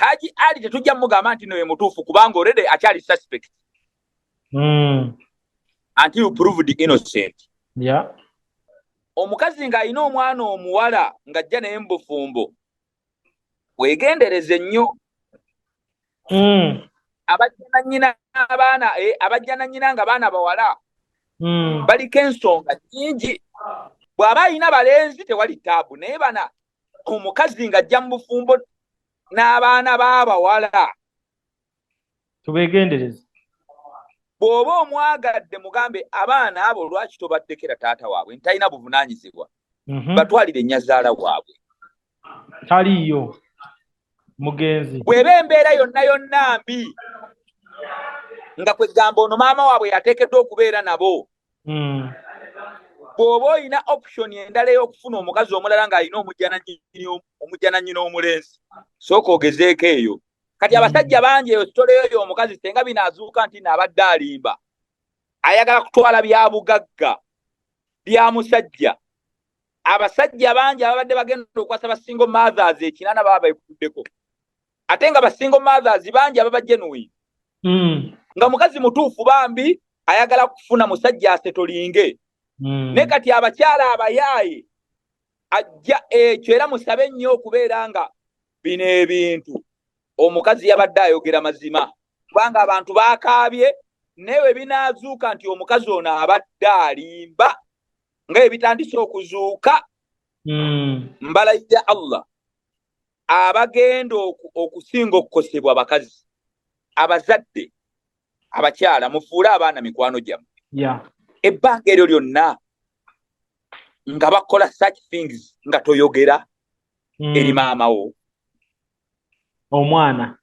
Hajji Ali tetujja mugamba nti noye mutuufu kubanga already akyali suspect. Until proved innocent. Yeah. Omukazi ng'alina omwana omuwala ng'ajja naye mbufumbo. Weegendereze nnyo. Abajja na nnyina abaana abajja na nnyina nga baana bawala. Baliko ensonga nnyingi. Bw'aba alina balenzi tewali taabu naye bana omukazi ng'ajja mu bufumbo n'abaana b'abawala. Tubeegendereze. Bw'oba omwagadde mugambe abaana abo lwaki tobaddekera taata waabwe ntalina buvunaanyizibwa. Batwalire ennyazaala waabwe. Taliyo mugenzi. Bw'eba embeera yonna mbi nga kwegamba ono maama waabwe yateekeddwa okubeera nabo. Bw'oba olina option endala ey'okufuna omukazi omulala ng'alina omujja na nnyina omulenzi. Sooka ogezeeko eyo. Kati abasajja bangi eyo sitoleyo y'omukazi senga binaazuuka nti n'abadde alimba. Ayagala kutwala bya bugagga bya musajja. Abasajja bangi ababadde bagenda okwasa ba single mothers ekinana baba bayikuddeko. Ate nga ba single mothers bangi ababa genuine. Nga mukazi mutuufu bambi ayagala kufuna musajja asetolinge. Ne kati abakyala abayaaye ajja ekyo era musabe nnyo okubeera nga bino ebintu omukazi yabadde ayogera mazima kubanga abantu baakaabye newe binaazuuka nti omukazi ono abadde alimba ng'ebitandise okuzuuka. Mbalayira Allah abagenda okusinga okukosebwa abakazi abazadde abakyala mufuule abaana mikwano gyammwe. Ebbanga eryo lyonna nga bakola such things nga toyogera eri maamawo. Omwana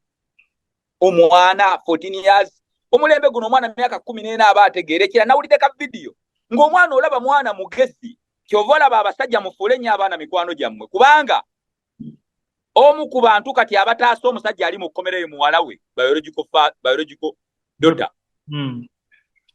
14 years omulembe guno omwana myaka 14 aba ategeerekera nawulidde ka video ng'omwana olaba mwana mugezi kyova olaba abasajja mufuule nnyo abaana mikwano gyammwe kubanga omu ku bantu kati abataasa omusajja ali mu kkomera muwala we biological daughter.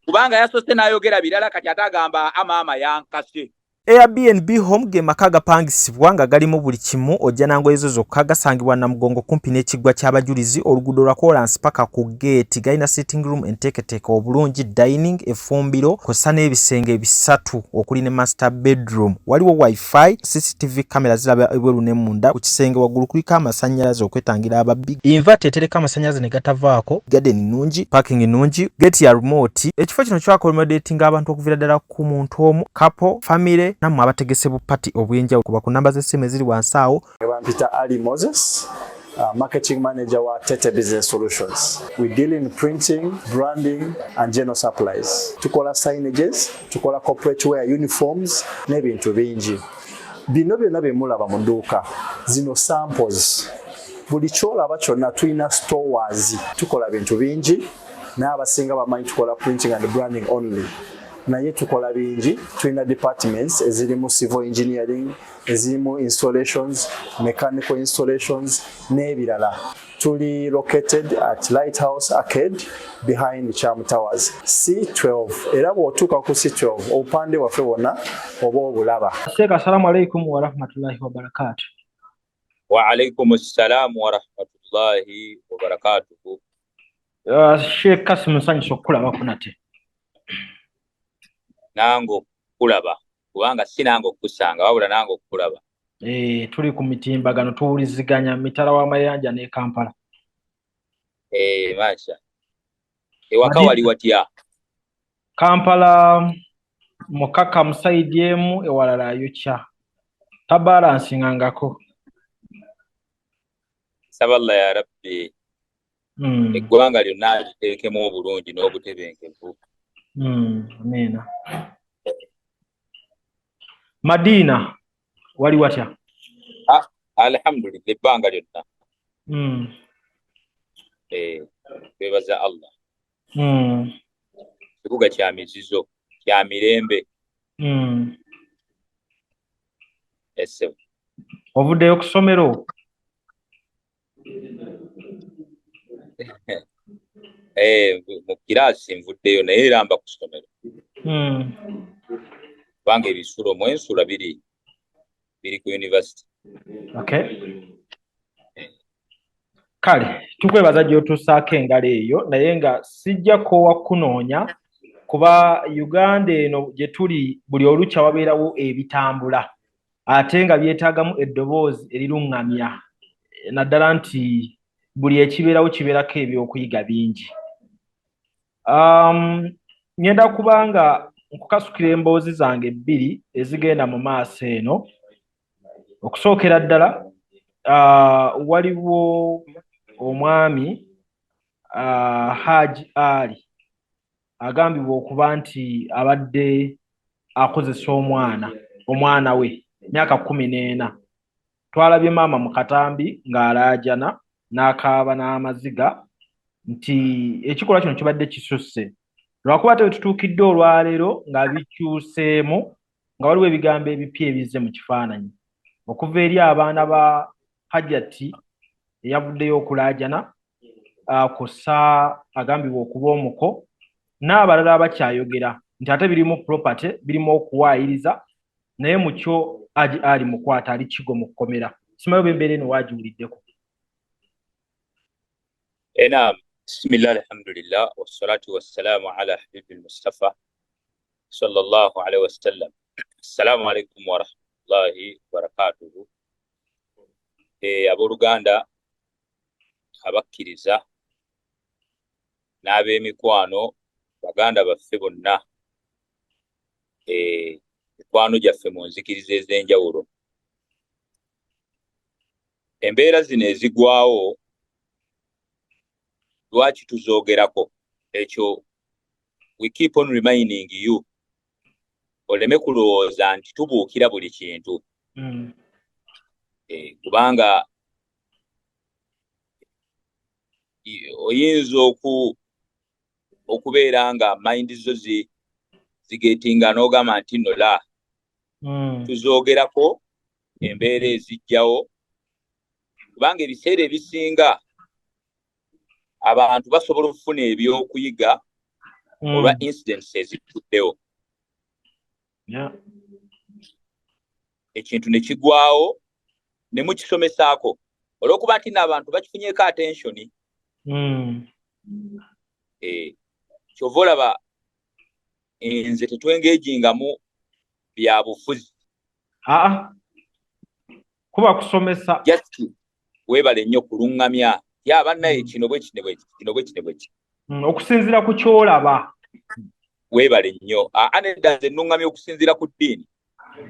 Kubanga yasoose n'ayogera birala kati atagamba amaama yankase. Airbnb home ge maka gapangisibwa nga galimu buli kimu ojja nangoye zo zokka gasangibwa na mugongo kumpi n'ekiggwa ky'abajulizi oluguudo lwa Kolansi paka ku gate galina sitting room enteeketeeke obulungi dining effumbiro kosa n'ebisenge bisatu okuli ne master bedroom waliwo wifi CCTV kamera ziraba ebweru ne munda ku kisenge waggulu kuliko amasannyalaze okwetangira ababbi inverter etereka amasannyalaze ne gatavaako garden nnungi parking nnungi gate ya remote ekifo kino kyakommodatinga abantu okuviira ddala ku muntu omu couple family namwe abategese bu party obwenjawulo kuba ku namba z'essimu eziri wansi awo. Peter Ali Moses, marketing manager wa Tete Business Solutions. We deal in printing, branding and general supplies. Tukola signages, tukola corporate wear uniforms n'ebintu bingi. Bino byonna bye mulaba mu dduuka zino samples. Buli kyolaba kyonna tulina stores. Tukola bintu bingi n'abasinga bamanyi tukola printing and branding only. Naye tukola bingi tulina departments ezirimu civil engineering, ezirimu installations, mechanical installations n'ebirala. Tuli located at Lighthouse Arcade behind Charm Towers C12 era bw'otuuka ku C12 obupande waffe wonna oba obulaba. Sheikh, assalamu alaikum wa rahmatullahi wa barakatuh. Wa alaikum assalam wa rahmatullahi wa barakatuh. Sheikh Qassim nsanyusa okulaba kunate. Nango kulaba kubanga sinango kusanga wabula nango kulaba. Tuli ku mitimbagano tuwuliziganya mitala wa Mayanja ne Kampala. Masha. Ewaka wali watya? Kampala mukaka musaidyemu ewalala yucha. Tabalansinga ngako. Saballa ya Rabbi. Eggwanga lyonna liteekemu obulungi n'obutebenkevu. Amina. Madina wali watya? Alhamdulillah ebbanga lyonna. Twebaza Allah. Kibuga kya mizizo kya mirembe. Ese. Ovuddeyo ku ssomero? Mu kiraasi nvuddeyo naye eramba ku ssomero. Kubanga ebisulo mu ensula biri ku university. Okay. Kale tukwebaza gy'otussaako engalo eyo naye nga sijja koowa kunoonya kuba Uganda eno gye tuli buli olukya wabeerawo ebitambula ate nga byetaagamu eddoboozi eriruŋŋamya naddala nti buli ekibeerawo kibeerako ebyokuyiga bingi. Ngenda kubanga nkukasukira emboozi zange ebbiri ezigenda mu maaso eno. Okusookera ddala waliwo omwami Hajji Ali agambibwa okuba nti abadde akozesa omwana we myaka 14. Twalabye maama mu katambi ng'alaajana n'akaaba n'amaziga nti ekikolwa kino kibadde kisusse. Lwakuba te tutuukidde olwaleero nga bikyuseemu nga waliwo ebigambo ebipya ebizze mu kifaananyi okuva eri abaana ba Hajati eyavuddeyo okulaajana kussa agambibwa okuba omuko n'abalala abakyayogera nti ate birimu property birimu okuwaayiriza naye mu kyo Hajji Ali mukwata ali kigo mu kkomera. Simayo bembeera eno waagiwuliddeko. Naam, bismillah alhamdulillah wassalatu wassalamu ala habibil mustafa sallallahu alaihi wasallam. Assalamu alaikum wa rahmatullahi wa barakatuhu. Abooluganda abakkiriza n'ab'emikwano baganda baffe bonna mikwano gyaffe mu nzikiriza ez'enjawulo. Embeera zino ezigwawo lwaki tuzoogerako ekyo we keep on reminding you oleme kulowooza nti tubuukira buli kintu. Kubanga oyinza okubeera nga mind zo zigetinga n'ogamba nti no la tuzoogerako embeera ezijjawo kubanga ebiseera ebisinga abantu basobola okufuna ebyokuyiga olwa incidents ezituddewo. Ekintu ne kigwawo ne mukisomesaako olw'okuba nti n'abantu bakifunyeeko attention. Kyova olaba nze tetwengeejingamu bya bufuzi. Kuba kusomesa. Just weebale nnyo kuluŋŋamya ya bannaye kino bwe kino. Okusinziira ku kyolaba. Weebale nnyo. Nedda nze nnuŋŋamya okusinziira ku ddiini.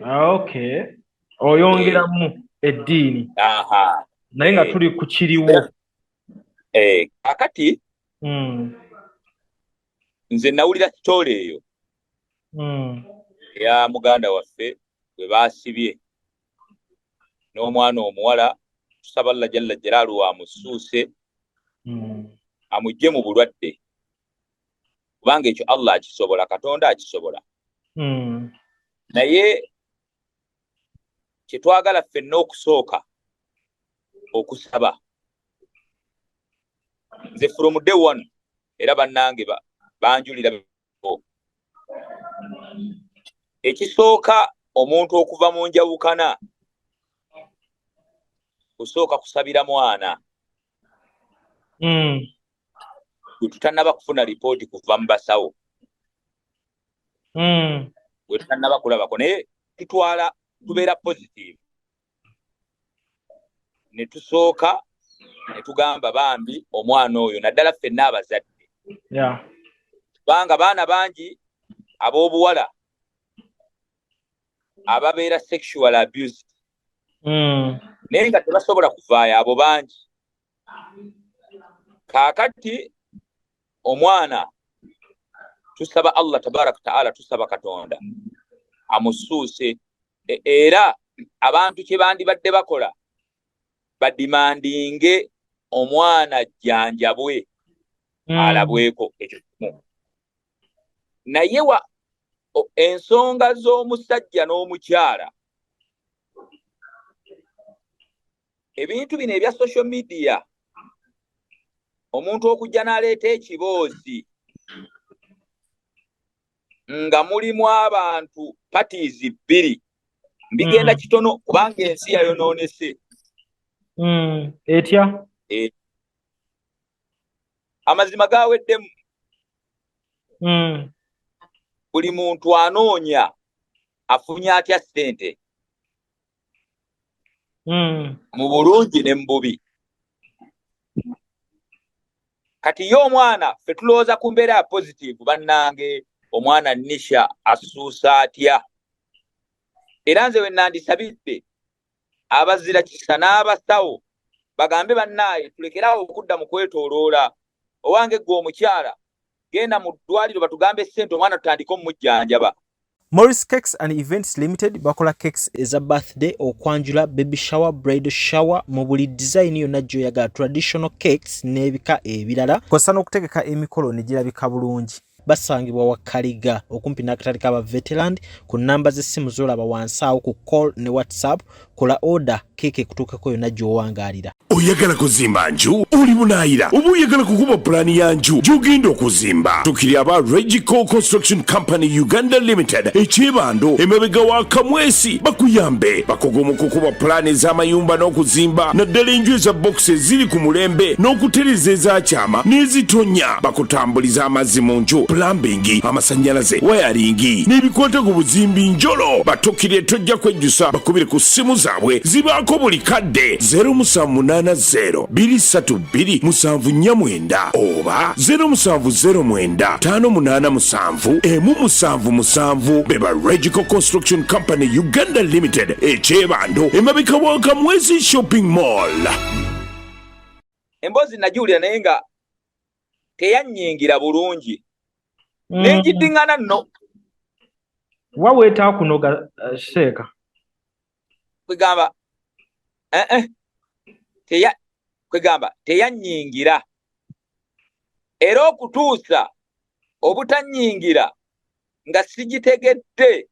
Okay. Oyongeramu eddiini. Naye nga tuli ku kiriwo. Kakati nze nawulira story eyo ya muganda waffe bwe baasibye n'omwana omuwala tusaba Allah jalla jalaalu amusuuse amugye mu bulwadde kubanga ekyo Allah akisobola, Katonda akisobola. Naye kye twagala ffenna okusooka okusaba nze from day one era bannange banjulira ekisooka omuntu okuva mu njawukana kusooka kusabira mwana gwe tutannaba kufuna lipooti kuva mu basawo gwe tutannaba kulabako naye tubeera positive ne tusooka ne tugamba bambi omwana oyo naddala ffenna abazadde kubanga baana bangi ab'obuwala ababeera sexual abused naye nga tebasobola kuvaayo abo bangi. Kaakati omwana tusaba Allah tabaraka taala, tusaba Katonda amusuuse era abantu kye bandibadde bakola badimandinge omwana jjanjabwe alabweko ekyo kimu. Naye ensonga z'omusajja n'omukyala ebintu bino ebya social media omuntu okujja n'aleeta ekiboozi nga mulimu abantu parties bbiri mbigenda kitono kubanga ensi yayonoonese. Etya amazima gaweddemu. Buli muntu anoonya afunye atya ssente mu bulungi ne mu bubi. Kati ye omwana ffe tulowooza ku mbeera ya positive bannange omwana Nisha asuusa atya. Era nze we nandisabidde abazira kisa n'abasawo bagambe bannaaye tulekerawo okudda mu kwetooloola. Owange gwe omukyala genda mu ddwaliro batugambe ssente omwana tutandike omujjanjaba. Morris Cakes and Events Limited bakola cakes eza birthday, okwanjula, baby shower, bridal shower mu buli design yonna gy'oyagala, traditional cakes n'ebika ebirala, kw'ossa n'okutegeka emikolo ne girabika bulungi. Basangibwa wa Kaliga okumpi n'akatale k'aba veteran ku namba z'essimu z'olaba wansi awo ku call ne WhatsApp. Kola order keeke ekutuukako yonna gy'owangaalira. Oyagala kuzimba nju oli munaayira oba oyagala kukuba pulaani ya nju gy'ogenda okuzimba, tukiri aba Regico Construction Company Uganda Limited ekyebando emabega wa Kamwesi bakuyambe bakogo mu kukuba pulaani ez'amayumba n'okuzimba naddala enju eza box eziri ku mulembe n'okutereza ezakyama n'ezitonya. Bakutambuliza amazzi mu nju, plumbing, amasannyalaze, wayaringi n'ebikwata ku buzimbi njolo. Batukire tojja kwejjusa bakubire ku ssimu zaabwe zibaako buli kadde 0780232749 oba 0709587777. Beba Regico Construction Company Uganda Limited ekyebando emabika wa Kamwezi Shopping Mall. Emboozi nagiwulira naye nga teyanyingira bulungi. Nengiddingana nno. Waweeta kunoga Sheeka. Kwegamba teyanyingira. Era okutuusa obutanyingira nga sigitegedde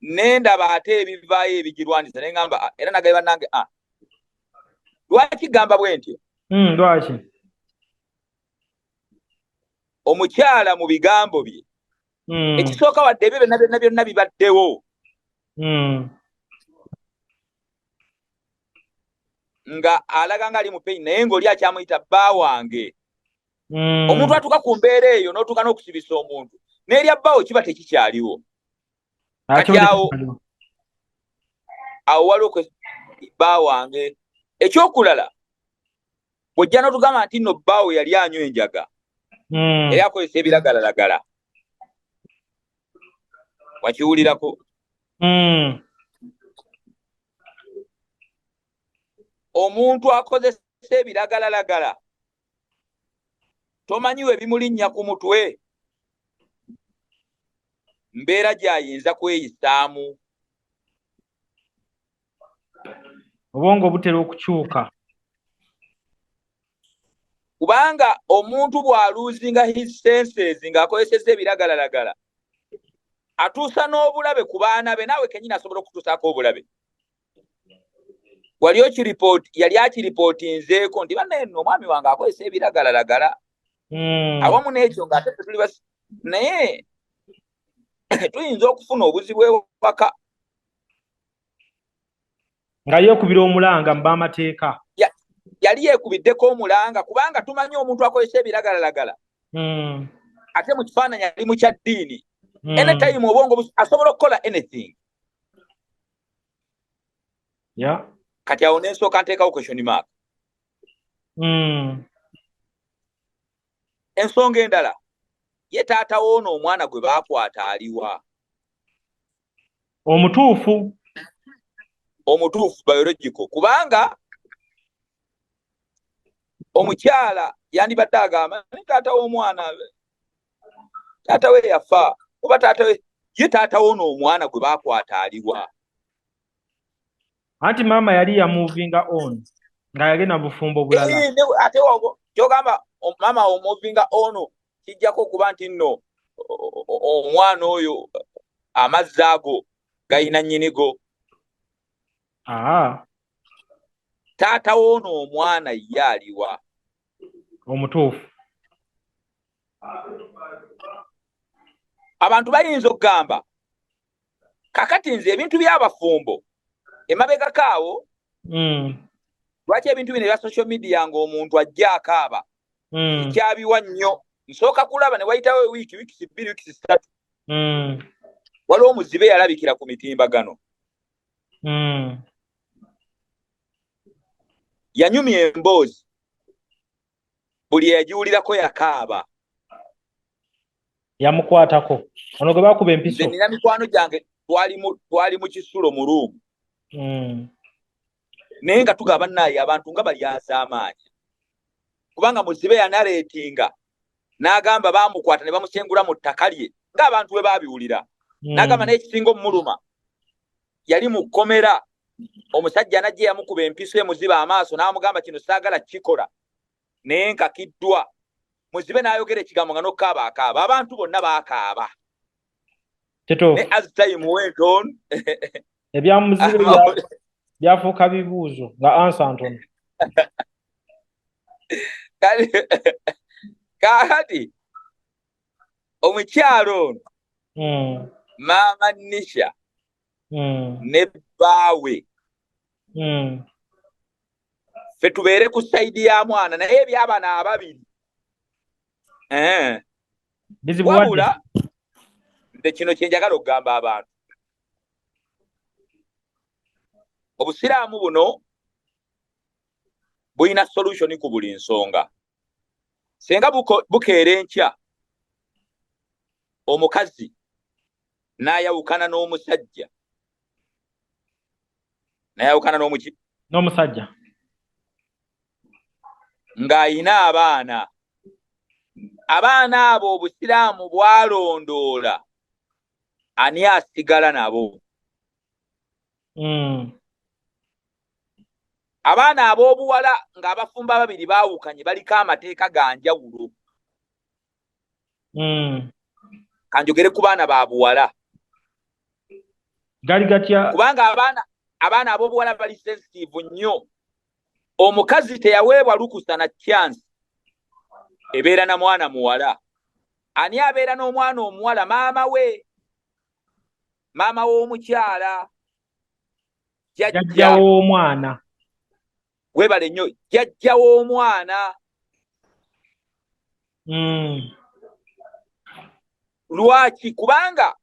nendaba ate ebivaayo ebigirwanisa ne ngamba era nagaye bannange lwaki gamba bwe ntyo? Lwaki? Omukyala mu bigambo bye ekisooka wadde ebyo byonna bibaddewo nga alaga nga ali mu pain naye ng'oli akyamuyita bba wange. Omuntu atuuka ku mbeera eyo n'otuuka n'okusibisa omuntu n'erya bbawo kiba tekikyaliwo. Kati awo waliwo bba wange. Ekyokulala bw'ojja n'otugamba nti nno bbaawe yali anywa enjaga era akozesa ebiragalalagala, wakiwulirako? Omuntu akozesa ebiragalalagala tomanyiwe bimulinnya ku mutwe, mbeera gy'ayinza kweyisaamu. Obwongo butera okukyuka. Kubanga omuntu bw'aluuzinga his senses ng'akozeseza ebiragalalagala atuusa n'obulabe ku baana be, naawe kennyini asobola okutuusaako obulabe. Yali akiripootinzeeko nti banne omwami wange akozesa ebiragalalagala. Awamu n'ekyo ng'ate tuli naye tuyinza okufuna obuzibu ewaka. Nga yeekubira omulanga mu b'amateeka. Yali yeekubiddeko omulanga kubanga tumanyi omuntu akozesa ebiragalalagala ate mu kifaananyi ali mu kyaddiini. Anytime obwongo asobola okukola anything. Kati awo n'ensooka nteekawo question mark. Ensonga endala ye taata w'ono omwana gwe baakwata aliwa? Omutuufu biological, kubanga omukyala yandibadde agamba taata w'omwana taata we yafa oba taata we, ye taata w'ono omwana gwe baakwata aliwa? Anti maama yali ya moving on nga yagenda bufumbo bulala. Ate kyogamba maama o moving on kijjako okuba nti nno omwana oyo amazzi ago gayina nnyinigo. Taata w'ono omwana ye aliwa? Omutuufu. Abantu bayinza okugamba kakati nze ebintu by'abafumbo emabega kaawo lwaki ebintu bino ebya social media ng'omuntu ajja akaaba kikyabiwa nnyo. Nsooka kulaba ne wayitawo wiiki 2 wiiki 3 waliwo omuzibe yalabikira ku mitimbagano yanyumya emboozi buli yagiwulirako yakaaba yamukwatako ono gwe bakuba empiso. Nze nina mikwano gyange twali mu kisulo mu ruumu naye nga tugaba naye abantu nga balyaza amaanyi kubanga muzibe yanaleetinga n'agamba bamukwata ne bamusengula mu ttaka lye ng'abantu bwe baabiwulira n'agamba n'ekisinga omuluma yali mu kkomera omusajja najje yamukuba empiso emuziba amaaso n'amugamba kino saagala kikola naye nkakiddwa. Muzibe n'ayogera ekigambo nga n'okaaba akaaba abantu bonna baakaaba ne as time went on ebyamuzibe byafuuka bibuuzo nga ansa ntono. Kaakati omukyalo ono maama Nisha ne bbaawe ffe tubeere ku sayidi ya mwana naye ebyabana ababiri wabula nze kino kye njagala okugamba abantu. Obusiraamu buno bulina solution ku buli nsonga. Senga bukeera enkya omukazi n'ayawukana n'omusajja n'omusajja ng'ayina abaana abo obusiraamu bwalondoola ani asigala nabo. Abaana ab'obuwala ng'abafumba babiri baawukanye baliko amateeka ga njawulo. Kanjogere ku baana ba buwala gali gatya kubanga abaana ab'obuwala bali sensitive nnyo. Omukazi teyaweebwa lukusa na chance ebeera na mwana muwala. Ani abeera n'omwana omuwala? Maama w'omukyala, jjajja w'omwana. Weebale nnyo, jjajja w'omwana. Lwaki? Kubanga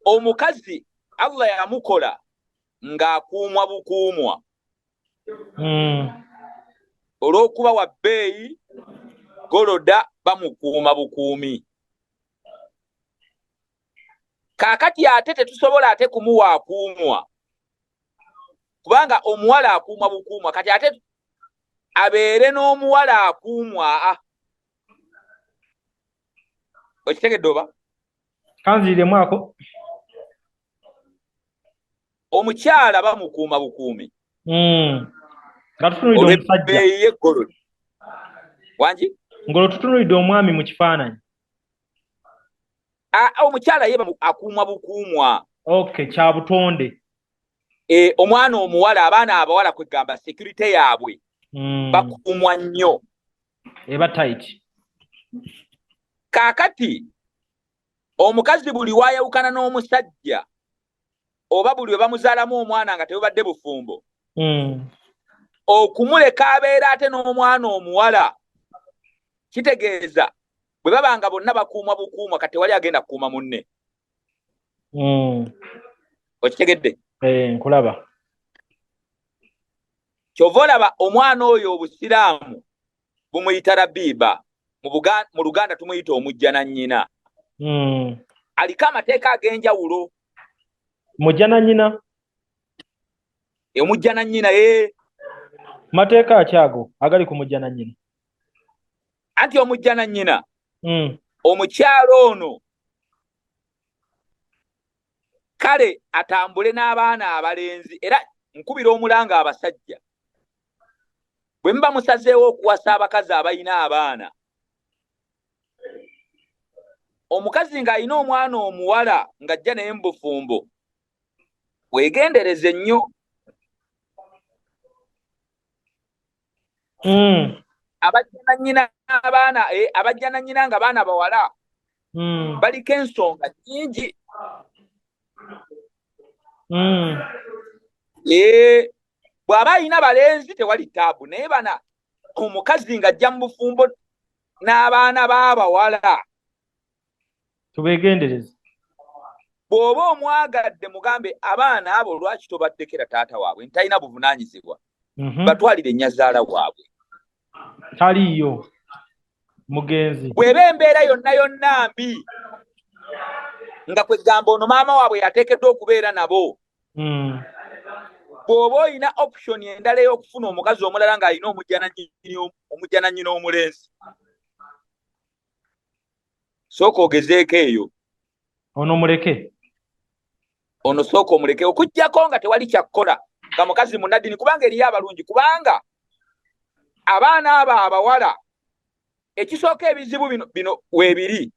omukazi Allah yamukola ng'akuumwa bukuumwa olw'okuba wa bbeeyi goloda bamukuuma bukuumi. Kaakati ate tetusobola ate kumuwa akuumwa kubanga omuwala akuumwa bukuumwa kati ate abeere n'omuwala akuumwa. Okitegedde oba? Kanziiremu ako. Omukyala bamukuuma bukuumi nga tutunuulidde omusajja yeggolodi wangi ngolo tutunuulidde omwami mu kifaananyi. Omukyala ye akuumwa bukuumwa. Okay, kya butonde. Omwana omuwala, abaana abawala kwegamba security yaabwe bakuumwa nnyo. Eba tight. Kaakati omukazi buli waayawukana n'omusajja oba buli we bamuzaalamu omwana nga tebubadde bufumbo okumuleka abeera ate n'omwana omuwala kitegeeza bwe babanga bonna bakuumwa bukuumwa kati wali agenda kukuuma munne. Okitegedde? Nkulaba. Kyova olaba omwana oyo obusiraamu bumuyita Rabiba, mu Luganda tumuyita omujja na nnyina. Aliko amateeka ag'enjawulo. Mujja na nnyina? Omujja na nnyina mateeka akyago agali ku mujja na nnyina. Anti omujja na nnyina omukyalo ono kale atambule n'abaana abalenzi. Era nkubira omulanga abasajja bwe muba musazeewo okuwasa abakazi abalina abaana, omukazi ng'alina omwana omuwala ng'ajja naye mu bufumbo, weegendereze nnyo. Abajja na nnyina abaana abajja na nnyina nga baana bawala baliko ensonga nnyingi. bw'aba alina balenzi tewali taabu, naye bana omukazi ng'ajja mu bufumbo n'abaana b'abawala tubegendereze. bw'oba omwagadde mugambe abaana abo lwaki tobaddekera taata waabwe ntalina buvunaanyizibwa batwalire nnyazaala waabwe taliiyo mugenzi. bw'eba embeera yonna yonna mbi nga kwegamba ono maama waabwe yateekeddwa okubeera nabo bw'oba olina option endala ey'okufuna omukazi omulala ng'alina omujja na nnyina omulenzi sooka ogezeeko eyo ono muleke, ono sooka omuleke okuggyako nga tewali kyakkola nga mukazi munaddini kubanga eriyo abalungi kubanga abaana abo abawala ekisooka ebizibu bino weebiri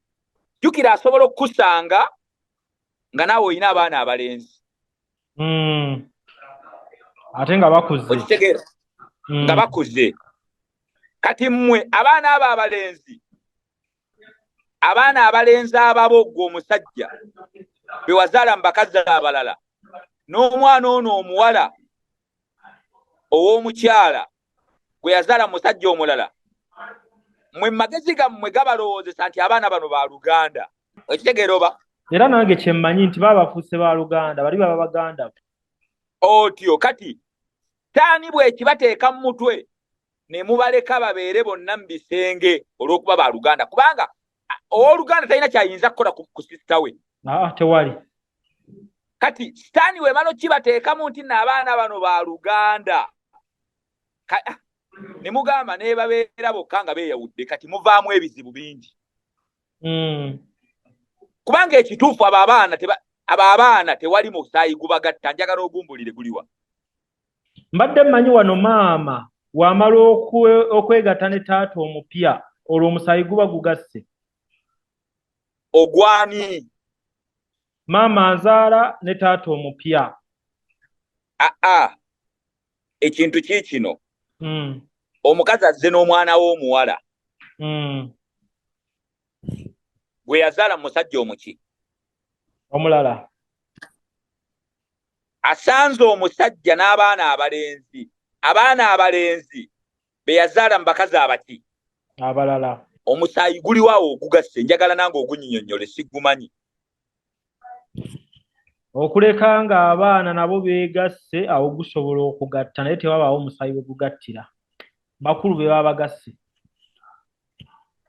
jjukira asobola okukusanga nga naawe olina abaana abalenzi ate nga bakuze, okitegeera nga bakuze. Kati mmwe abaana abo abalenzi ababo gwe omusajja be wazaala mu bakazi abalala n'omwana ono omuwala ow'omukyala gwe yazaala musajja omulala, mmwe magezi gammwe gabalowoozesa nti abaana bano ba Luganda, okitegeera oba? era nange kyemmanyi nti baba bafuuse ba Luganda, bali baba Baganda otyo. Kati taani bw'ekibateeka mu mutwe ne mubaleka babeere bonna mu bisenge olw'okuba ba Luganda, kubanga owooluganda talina kyayinza kukola ku sisita we. Tewali. Kati sitaani wemala okibateekamu nti n'abaana bano ba Luganda ne mugamba ne babeera bokka nga beeyawudde, kati muvaamu ebizibu bingi. Kubanga ekituufu abo abaana tewali musaayi gubagatta, njagala ogumbulire guliwa. Mbadde mmanyi wano maama wamala okwegatta ne taata omupya olwo omusaayi guba gugasse. Ogwani? Maama azaala ne taata omupya. Ekintu kiikino omukazi azze n'omwana w'omuwala gwe yazaala musajja omuki omulala, asanze omusajja n'abaana abalenzi be yazaala mu bakazi abaki abalala. Omusaayi guliwawo ogugasse, njagala nange ogunyinyonnyole sigumanyi. Okuleka nga abaana nabo beegasse awo gusobola okugatta naye tewabaawo omusaayi we gugattira, bakulu be baba bagasse.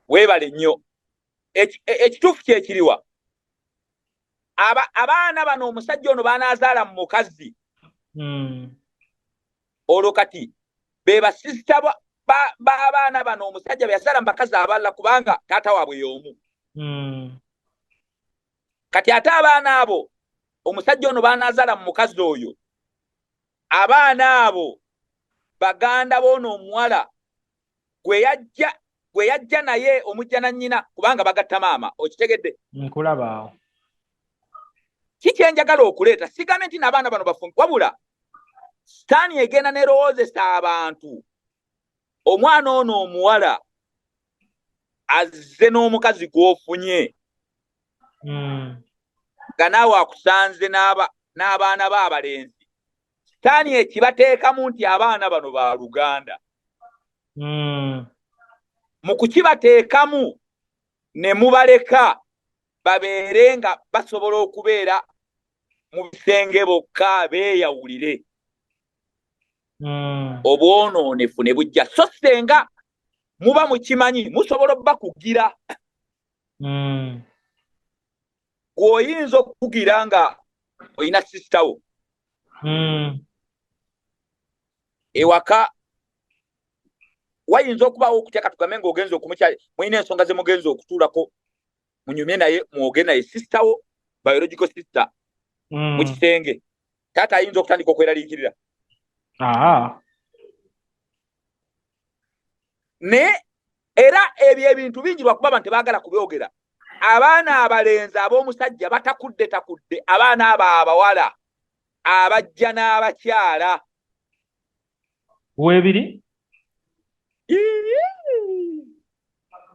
Weebale nnyo. Ekituufu kyekiriwa abaana bano omusajja ono baanaazaala mu mukazi olwo kati be basisita b'abaana bano omusajja be yazaala mu bakazi abalala kubanga taata waabwe y'omu. Kati ate abaana abo omusajja ono baanaazaala mu mukazi oyo, abaana abo baganda b'ono omuwala gwe yajja naye omujja na nnyina kubanga bagatta maama, okitegedde? Nkulaba awo. Kikyenjagala okuleeta sigambye nti n'abaana bano bafumbi, wabula sitaani egenda nerowoozesa abantu omwana ono omuwala azze n'omukazi gw'ofunye nga naawe akusanze n'abaana b'abalenzi. Sitaani ekibateekamu nti abaana bano ba Luganda. Mu kukibateekamu ne mubaleka babeere nga basobola okubeera mu bisenge bokka beeyawulire, obwonoonefu ne bujja. So senga muba mukimanyi musobola obbakugira. Gw'oyinza okukugira nga olina sisita wo ewaka, wayinza okubaawo okuteeka tugambe ng'ogenza okumukyali, mulina ensonga ze mugenza okutuulako munyumye naye mwoge naye sisita wo, biological sister mu kisenge, taata ayinza okutandika okweraliikirira. Ne era ebyo ebintu bingi lwakuba abantu tebaagala kubyogera. Abaana abalenzi ab'omusajja batakudde, abaana abo abawala abajja n'abakyala weebiri.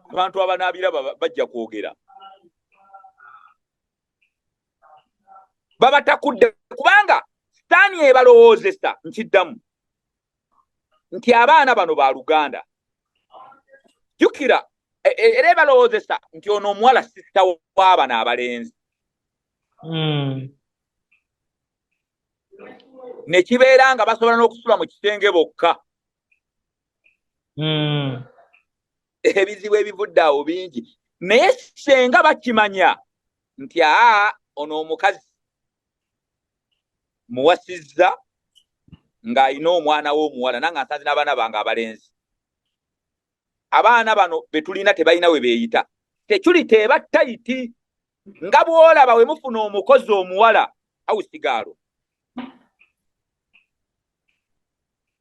Abantu abanaabiraba bajja kwogera. Baba takudde kubanga sitaani ebalowoozesa, nkiddamu, nti abaana bano ba Luganda jukira era balowoozesa nti ono omuwala sista w'abana abalenzi ne kibeera nga basobola n'okusula mu kisenge bokka ebizibu ebivudde awo bingi naye senga bakimanya nti ono omukazi muwasizza ng'alina omwana w'omuwala nange nsanze n'abaana bange abalenzi abaana bano betulina tebalina we beeyita tekuli teeba tayiti nga bw'olaba we mufuna omukozi omuwala awusigaalo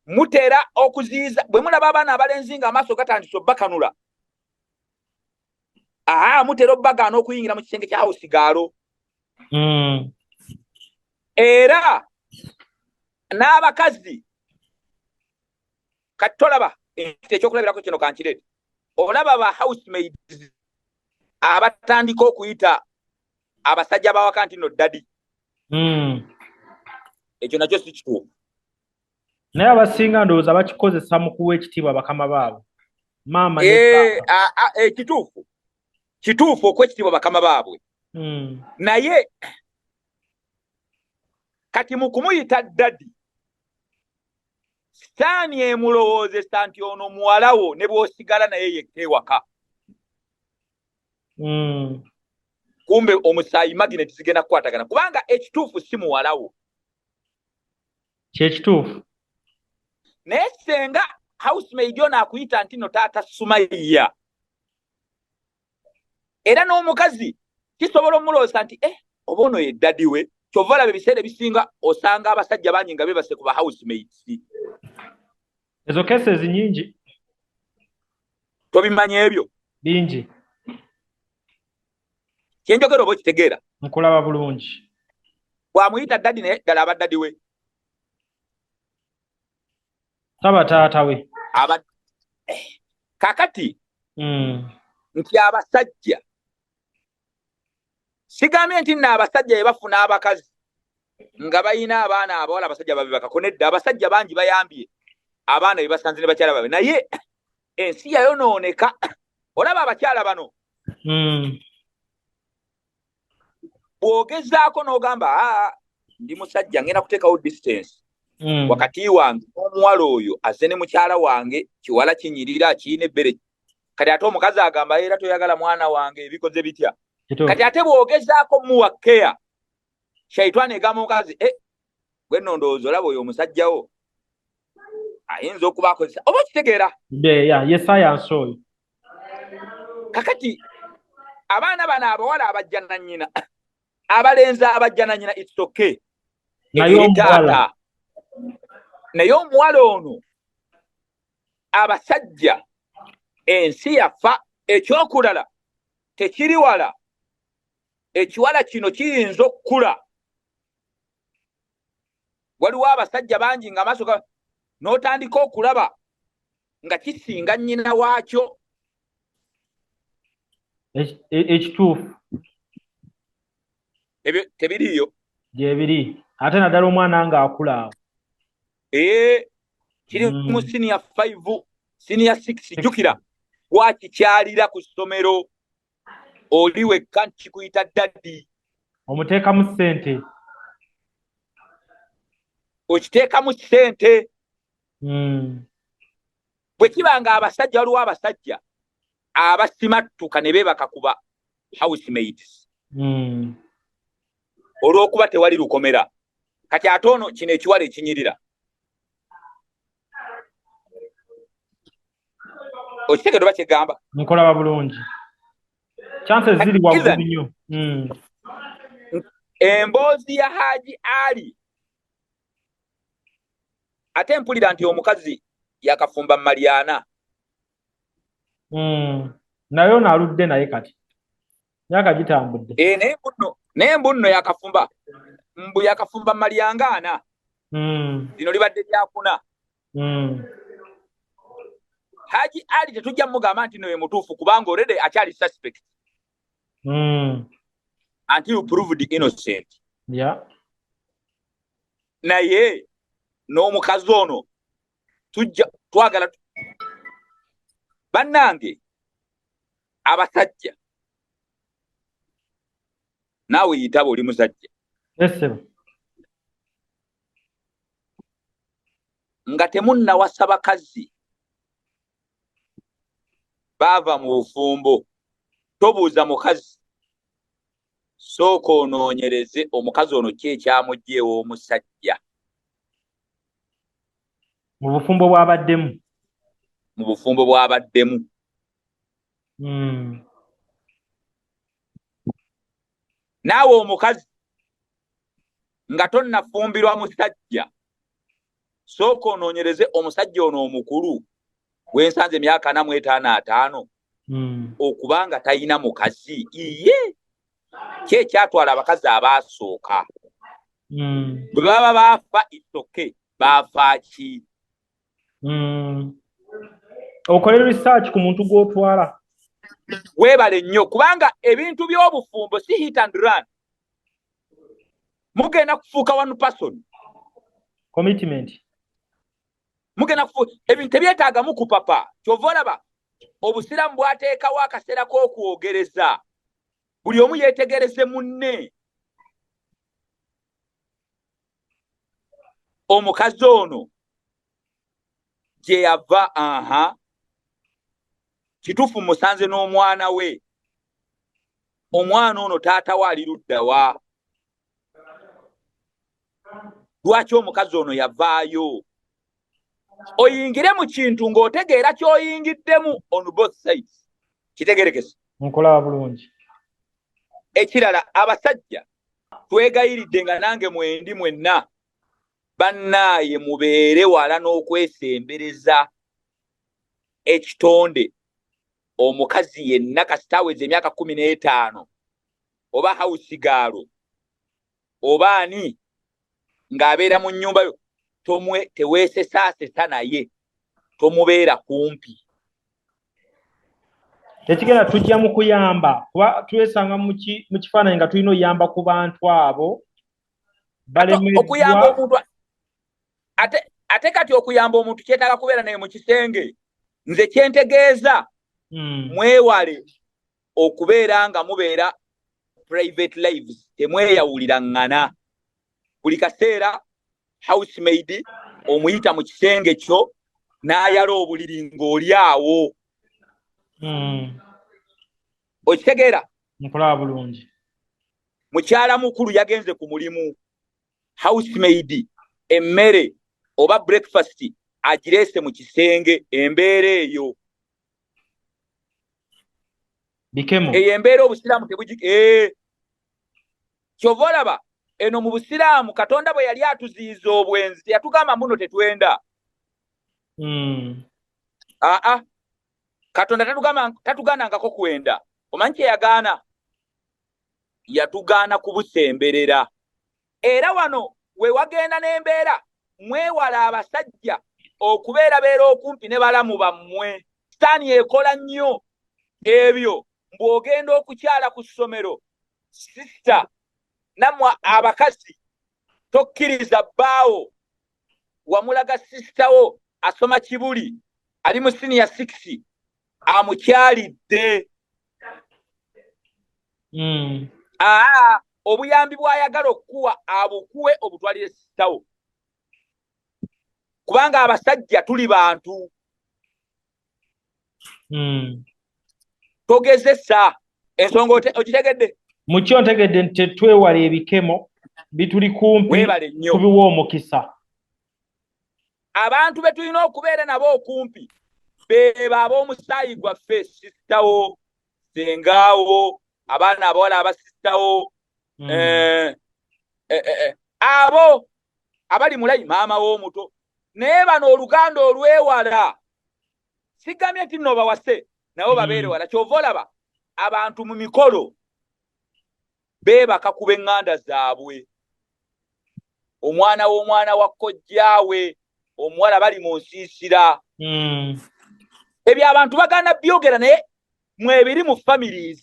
mutera okuziiza bwe mulaba abaana abalenzi ng'amaaso gatandise obbakanula mutera obbagaana okuyingira mu kisenge kya awusigaalo era n'abakazi kati tolaba ekyokulabirako kino kankirete olaba ba housemaids abatandika okuyita abasajja bawaka nti no dadi ekyo nakyo si kituufu naye abasinga ndowooza bakikozesa mu kuwa ekitiibwa bakama baabwe maama kituufu okuwa ekitiibwa bakama baabwe naye kati mu kumuyita dadi sitaani emulowoozesa nti ono muwala wo ne bw'osigala naye yekka ewaka kumbe omusaayi magnet zigenda kukwatagana kubanga ekituufu si muwala wo kyekituufu naye senga housemaid ono akuyita nti no taata Sumaiya era n'omukazi kisobola omuloosa nti oba ono ye dadi we kyova olaba ebiseera ebisinga osanga abasajja bangi nga bebase ku ba housemaids ezo cases nyingi tobimanya ebyo bingi kyenjogera oba okitegeera nkulaba bulungi bwamuyita dadi naye ddala aba dadi we taba taata we kakati nti abasajja sigambye nti nno abasajja be bafuna abakazi nga bayina abaana abawala abasajja babibakako nedda abasajja bangi bayambye abaana be basanze ne bakyala babe naye ensi yayonooneka olaba abakyala bano bw'ogezaako n'ogamba ndi musajja ngenda kuteekawo distance wakati wange omuwala oyo azze ne mukyala wange kiwala kinyirira kiyina ebbere kati ate omukazi agamba era toyagala mwana wange ebikoze bitya kati ate bw'ogezaako muwa keya shaitani egamba omukazi gwe nno ndowooza olaba oyo omusajjawo ayinza okuba akozesa oba okitegeera ye sayansi oyo kakati abaana bano abawala abajja na nnyina abalenzi abajja na nnyina it's okay naye omuwala ono abasajja ensi yafa ekyokulala tekiri wala ekiwala kino kiyinza okukula waliwo abasajja bangi nga amaaso n'otandika okulaba nga kisinga nnyina waakyo ekituufu ebyo tebiriiyo gyebiri ate naddala omwana ng'akula awo kiri mu senior 5 senior 6 jjukira wakikyalira ku ssomero oli wekka nkikuyita dadi omuteekamu ssente okiteekamu ssente bwe kiba nga abasajja waliwo abasajja abasimattuka ne beebaka kuba housemates olw'okuba tewali lukomera kati ate ono kino ekiwala ekinyirira okitegeera oba kyegamba nkolaba bulungi chances ziri waggulu nnyo emboozi ya Hajji Ali ate mpulira nti omukazi yakafumba Mariana naye ono aludde naye kati myaka gitambudde naye mbu nno yakafumba mbu yakafumba Mariangana lino libadde lyakuna Hajji Ali tetujja mugamba nti no ye mutuufu kubanga already akyali suspect until proved innocent naye n'omukazi ono tujja twagala bannange abasajja naawe yitaba oli musajja nga temunnawasa bakazi baava mu bufumbo tobuuza mukazi sooka onoonyereze omukazi ono ki ekyamugyeewo omusajja mu bufumbo bw'abaddemu naawe omukazi nga tonnafumbirwa musajja sooka onoonyereze omusajja ono omukulu gwensanze emyaka 45 okubanga talina mukazi iye kyekyatwala abakazi abaasooka bwe baba baafa ittoke baafa ki okole research ku muntu gw'otwala weebale nnyo kubanga ebintu by'obufumbo si hit and run mugenda kufuuka one person commitment mugenda kufuuka ebintu tebyetaagamu ku papa kyova olaba obusiraamu bwateekawo akaseera k'okwogereza buli omu yeetegereze munne omukazi ono gye yava kituufu musanze n'omwana we omwana ono taata we ali luddawa lwaki omukazi ono yavaayo oyingire mu kintu ng'otegeera ky'oyingiddemu on both sides kitegerekese nkola bulungi ekirala abasajja twegayiridde nga nange mwendi mwenna bannaaye mubeere wala n'okwesembereza ekitonde omukazi yenna kasita aweza emyaka 15 oba hawusigaalo oba ani ng'abeera mu nnyumba yo teweesesaasesa naye tomubeera kumpi tekigenda tujja mu kuyamba kuba twesanga mu kifaananyi nga tulina oyamba ku bantu abo okuyamba omuntu ate kati okuyamba omuntu kyetaaga kubeera naye mu kisenge nze kyentegeeza mwewale okubeera nga mubeera private lives temweyawuliraŋŋana buli kaseera housemaid omuyita mu kisenge kyo n'ayala obuliri ng'oli awo okitegeera nkola bulungi mukyala mukulu yagenze ku mulimu housemaid emmere oba breakfast agireese mu kisenge embeera eyo bikemo eyo embeera obusiraamu kyova olaba eno mu busiraamu Katonda bwe yali atuziyiza obwenzi teyatugamba muno tetwenda Katonda tatugaanangako kwenda omanyi kye yagaana yatugaana kubusemberera era wano we wagenda n'embeera mwewala abasajja okubeera okumpi ne balamu bammwe sitaani ekola nnyo ebyo mbw'ogenda okukyala ku ssomero sisita nammwe abakazi tokkiriza bbaawo wamulaga sisitawo asoma kibuli ali mu senior 6 amukyalidde obuyambi bw'ayagala okukuwa abukuwe obutwalire sisitawo kubanga abasajja tuli bantu togezesa ensonga okitegedde mukyo ntegedde nti tetwewala ebikemo bituli kumpi kubiwa omukisa abantu be tulina okubeera nabo okumpi beba ab'omusaayi gwaffe sisitawo sengaawo abaana abawala abasisitawo abo abali mulayi maama w'omuto naye bano oluganda olwewala sigamye nti nno bawase nabo babeere wala kyova olaba abantu mu mikolo beebaka kuba eŋŋanda zaabwe omwana w'omwana wa kkojjaawe omuwala bali mu nsiisira ebyo abantu bagaana byogera naye mwebiri mu families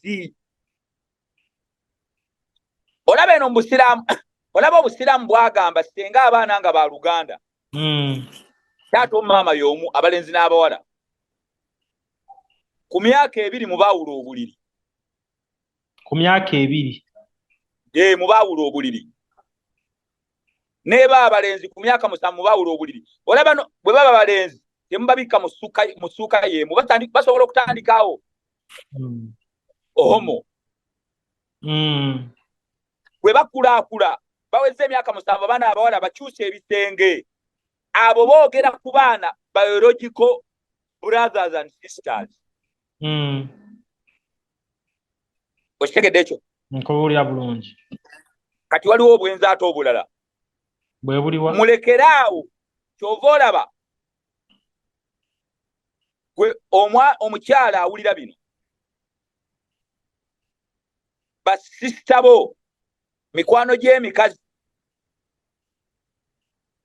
olaba eno mu busiraamu olaba obusiraamu bwagamba singa abaana nga ba Luganda taata omama y'omu abalenzi n'abawala ku myaka 2 mu baawula obuliri. Ku myaka 2 mu baawula obuliri. Neba abalenzi ku myaka 7 mu baawula obuliri. Olaba bwe baba abalenzi temubabika mu ssuuka y'emu basobola okutandikawo ohomo. Bwe bakulaakula baweze emyaka 7 abaana abawala bakyuse ebisenge. Abo boogera ku baana biological brothers and sisters. Okitegedde ekyo? Nkubuulira bulungi. Kati waliwo obwenzi ate obulala. Bwe buliwa? Mulekeraawo kyova olaba gwe omukyala awulira bino. Basisita bo mikwano gy'emikazi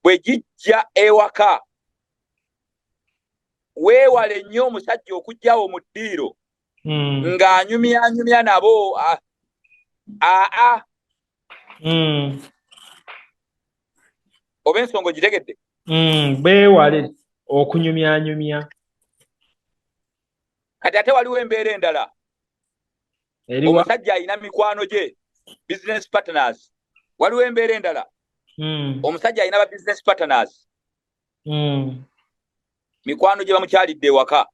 bwe gijja ewaka weewale nnyo omusajja okujjawo mu ddiiro ng'anyumyanyumya nabo. Oba ensonga ogitegedde? Beewale okunyumyanyumya. Kati ate waliwo embeera endala. Omusajja alina mikwano gye business partners. Waliwo embeera endala. Omusajja alina ba business partners. Mikwano gye bamukyalidde ewaka.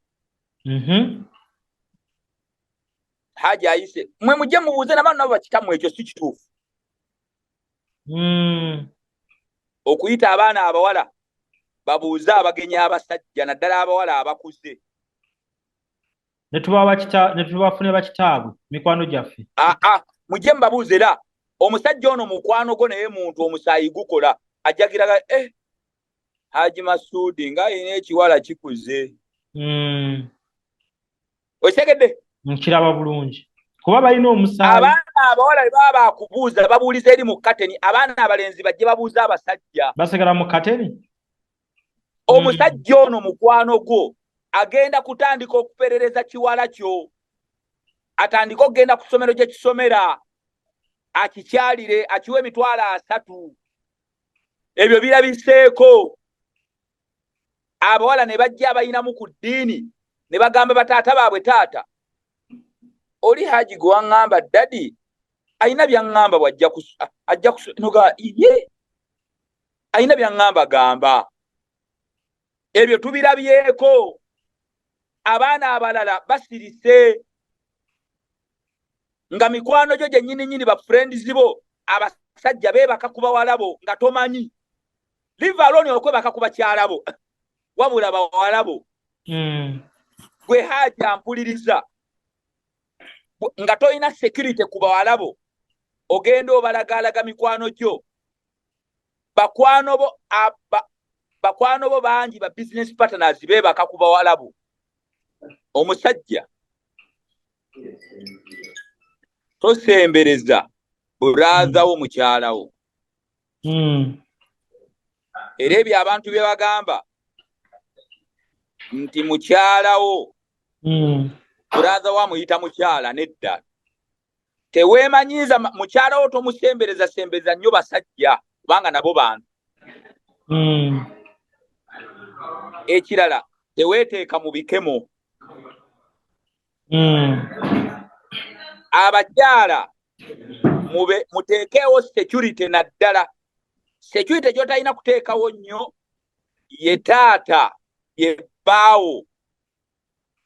Hajji ayise mwe mujje mubuuze n'abaana nabo bakitamu ekyo si kituufu. Okuyita abaana abawala babuuze abagenyi abasajja naddala abawala abakuze. Ne tubafune bakitaabwe mikwano gyaffe. Mujje mubabuuze era omusajja ono mukwano go naye muntu omusaayi gukola ajjagiraga Haji Masudi nga alina ekiwala kikuze. Okitegedde? Nkiraba bulungi. Kuba balina omusaayi. Abaana abawala bwe baba bakubuuza babuuliza eri mu kateni. Abaana abalenzi bajje babuuza abasajja. Basigala mu kateni? Omusajja ono mukwano gwo agenda kutandika okuperereza kiwala kyo. Atandika okugenda ku ssomero gye kisomera. Akikyalire akiwe emitwalo 3. Ebyo birabiseeko. Abawala ne bajja abayinamu ku ddiini ne bagamba bataata baabwe, taata oli Haji gwe waŋŋamba dadi ayina byaŋŋamba ajja kunoga ayina byaŋŋamba gamba. Ebyo tubirabyeko. Abaana abalala basirise nga mikwano gyo gyennyini ba friends bo abasajja beebaka ku bawala bo nga tomanyi. Live alone okwebaka ku bakyala bo wabula bawala bo. Gwe Haji ampuliriza nga toyina security ku bawala bo ogenda obalagalaga mikwano gyo. Bakwano bo bangi ba business partners beebaka ku bawala bo. Omusajja tosembereza brother wo mukyala wo. Era ebyo abantu bye bagamba nti mukyala wo brother wa muyita mukyala nedda. Teweemanyiiza mukyala wo tomusembereza nnyo basajja kubanga nabo bantu. Ekirala teweeteeka mu bikemo. Abakyala muteekeewo security naddala. Security gy'otalina kuteekawo nnyo ye taata ye bbaawo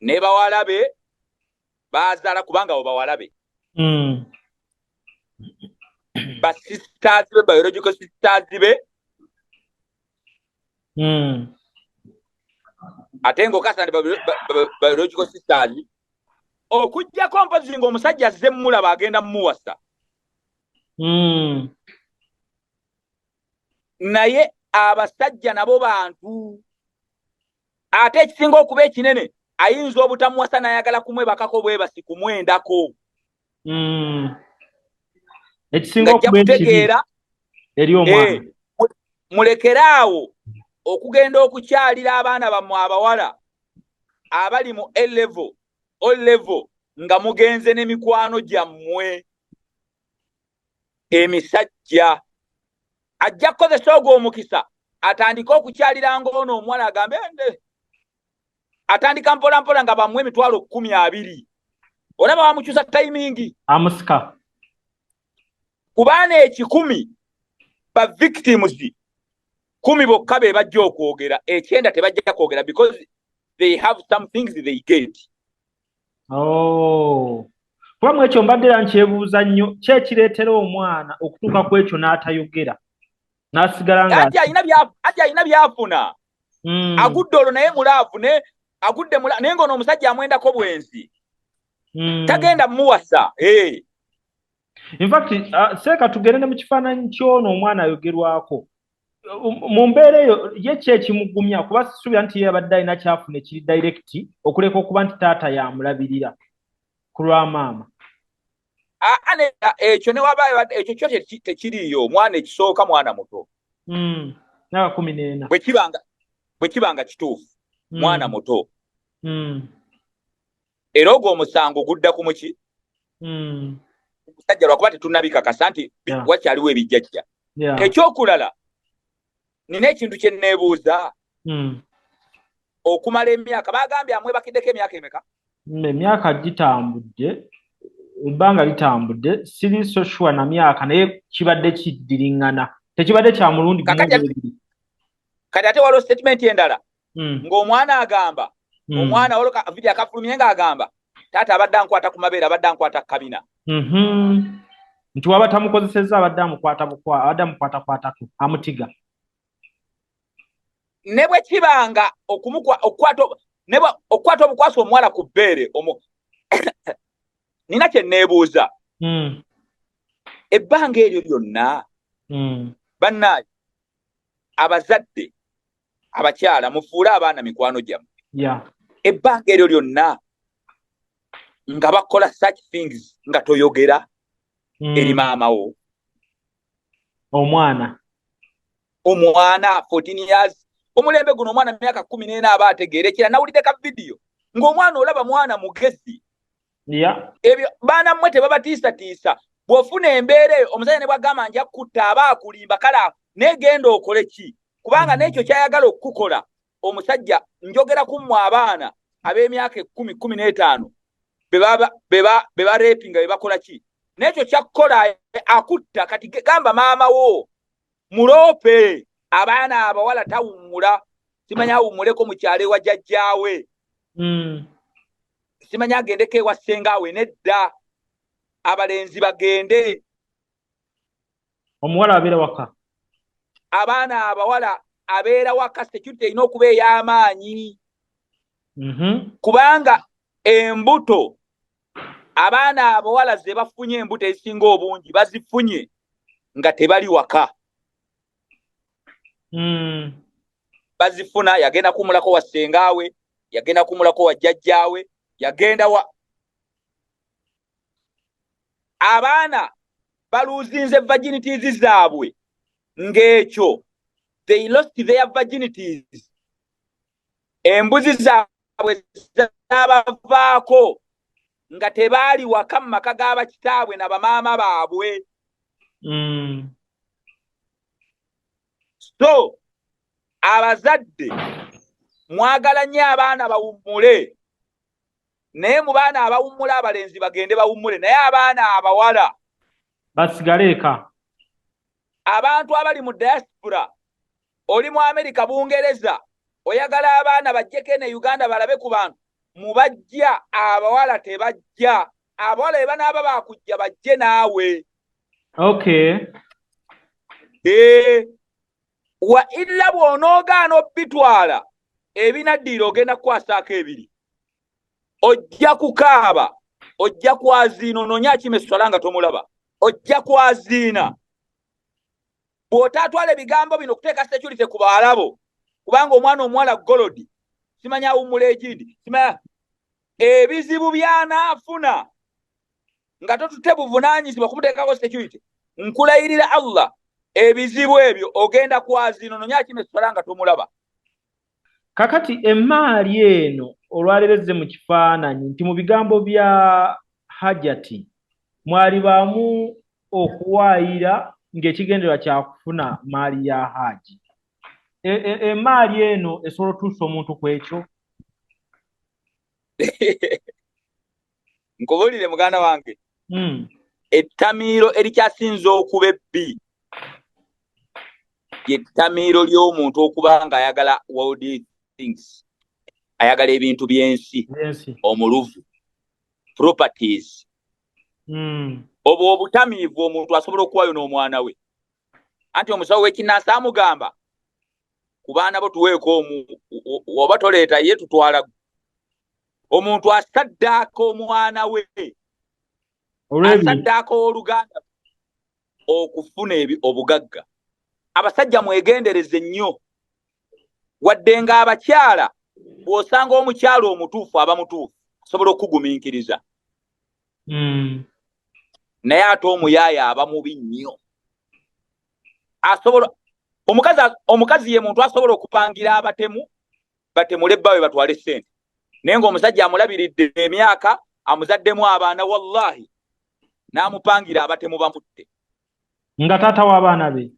ne bawala be bazaala kubanga bo bawala be. Ba sisters be biological sisters be. Ate ng'okasa ndi biological sisters okujjako mpozi ng'omusajja azze mmulaba agenda mmuwasa. Naye abasajja nabo bantu. Ate ekisinga okuba ekinene ayinza obutamuwasa n'ayagala kumwebakako bwebasi kumwendako. Ekisinga okuba kutegeera eri omwana. Mulekeraawo okugenda okukyalira abaana bammwe abawala abali mu O level nga mugenze n'emikwano gyammwe emisajja. Ajja kukozesa ogwo omukisa atandika okukyalira ng'ono omuwala agambe atandika mpola mpola nga bamuwa emitwalo 12 olaba bamukyusa timing amusika kubaana 10 ba victims 10 bokka be bajja okwogera 9 tebajja kwogera because they have some things they get. Kuba mwekyo mbadde era nkyebuuza nnyo kyekireetera omwana okutuuka ku ekyo n'atayogera n'asigala nga ati alina byafuna agudde olwo naye mulaavu agudde naye ng'ono omusajja amwendako bwenzi tagenda muwasa. In fact seeka tugende ne mu kifaananyi ky'ono omwana ayogerwako mu mbeera eyo ye kyekimugumya kuba sisuubira nti yabadde alina kyafuna ekiri direct okuleka okuba nti taata yamulabirira ku lwa maama. Ekyo newaba ekyo kyo tekiriyo omwana ekisooka mwana muto myaka 14 bwe kibanga kituufu mwana muto era ogwo omusango gudda ku muki omusajja lwakuba tetunnabikakasa nti wakyaliwo ebijjajja. Ekyokulala nina ekintu kye neebuuza okumala emyaka bagambye amwebakiddeko emyaka emeka? Emyaka gitambudde ebbanga litambudde siri so sure na myaka naye kibadde kiddiringana tekibadde kya mulundi gumu. Kati ate waliwo statement endala ng'omwana agamba omwana waliwo video akafulumye ng'agamba taata abadde ankwata ku mabeere abadde ankwata ku kabina nti waba tamukozesezza abadde amukwata amutiga ne bwe kibanga okukwata obukwasa omuwala ku bbeere nina kye neebuuza ebbanga eryo lyonna bannaayo abazadde abakyala mufuule abaana mikwano gyammwe ebbanga eryo lyonna nga bakola such things nga toyogera eri maamawo omwana 14 years omulembe guno omwana myaka 14 aba ategeera ekira nawulidde ka video ng'omwana olaba mwana mugezi ebyo baana mmwe tebabatiisatiisa bw'ofuna embeera eyo omusajja ne bwagamba nja kutta aba akulimba kala negenda okole ki kubanga n'ekyo kyayagala okukola omusajja njogera ku mmwe abaana ab'emyaka 10-15 be barepinga be bakola ki n'ekyo kyakkola akutta kati gamba maama wo muloope abaana abawala tawummula simanya awummuleko mu kyalo ewa jjajjaawe simanya agendeko ewa ssengaawe nedda abalenzi bagende omuwala abeera waka abaana abawala abeera waka security erina okuba ey'amaanyi kubanga embuto abaana abawala ze bafunye embuto ezisinga obungi bazifunye nga tebali waka bazifuna yagenda kumulako wa ssengaawe yagenda kumulako wa jjajjaawe yagenda abaana baluzinze virginities zaabwe ng'ekyo they lost their virginities embuzi zaabwe zabavaako nga tebaali waka mu maka g'abakitaabwe na bamaama baabwe. So abazadde mwagala nnyo abaana bawummule naye mu baana abawummula abalenzi bagende bawummule naye abaana abawala basigale eka. Abantu abali mu diaspora oli mu Amerika Bungereza oyagala abaana bajjeko ne Uganda balabe ku bantu mubajja abawala tebajja abawala ebanaaba bakujja bajje naawe. Okay. Wa illa bw'onoogaana obbitwala ebinaddiira ogenda kukwasaako ebiri ojja kukaaba ojja kwaziina onoonya akimessola nga tomulaba ojja kwaziina bw'otaatwala ebigambo bino okuteeka security ku bawalabo kubanga omwana omuwala golodi simanya awummula ekindi simanya ebizibu byanaafuna nga totutte buvunaanyizibwa kumuteekako security nkulayirira Allah ebizibu ebyo ogenda kwaziina onoonya akimessola nga tomulaba. Kakati emaali eno olwaleerezze mu kifaananyi nti mu bigambo bya Hajati mwali bamu okuwaayira ng'ekigendererwa kya kufuna maali ya Haji. emaali eno esobola otuusa omuntu ku ekyo. Nkubulire muganda wange, ettamiiro erikyasinza okuba ebbi yettamiiro ly'omuntu okuba nga ayagala worldly things, ayagala ebintu by'ensi, omuluvu, properties. Obwo obutamiivu omuntu asobola okuwayo n'omwana we. Anti omusawo w'ekinnansi amugamba ku baana bo tuweeko oba toleeta ye tutwala. Omuntu asaddaaka omwana we, asaddaaka oluganda okufuna obugagga. Abasajja mwegendereze nnyo, wadde nga abakyala bw'osanga omukyala omutuufu aba mutuufu asobola okugumiikiriza, naye ate omuyaaya aba mubi nnyo. Omukazi ye muntu asobola okupangira abatemu batemule bbawe batwale ssente, naye ng'omusajja amulabiridde emyaka amuzaddemu abaana, wallahi n'amupangira abatemu bamutte nga taata w'abaana be.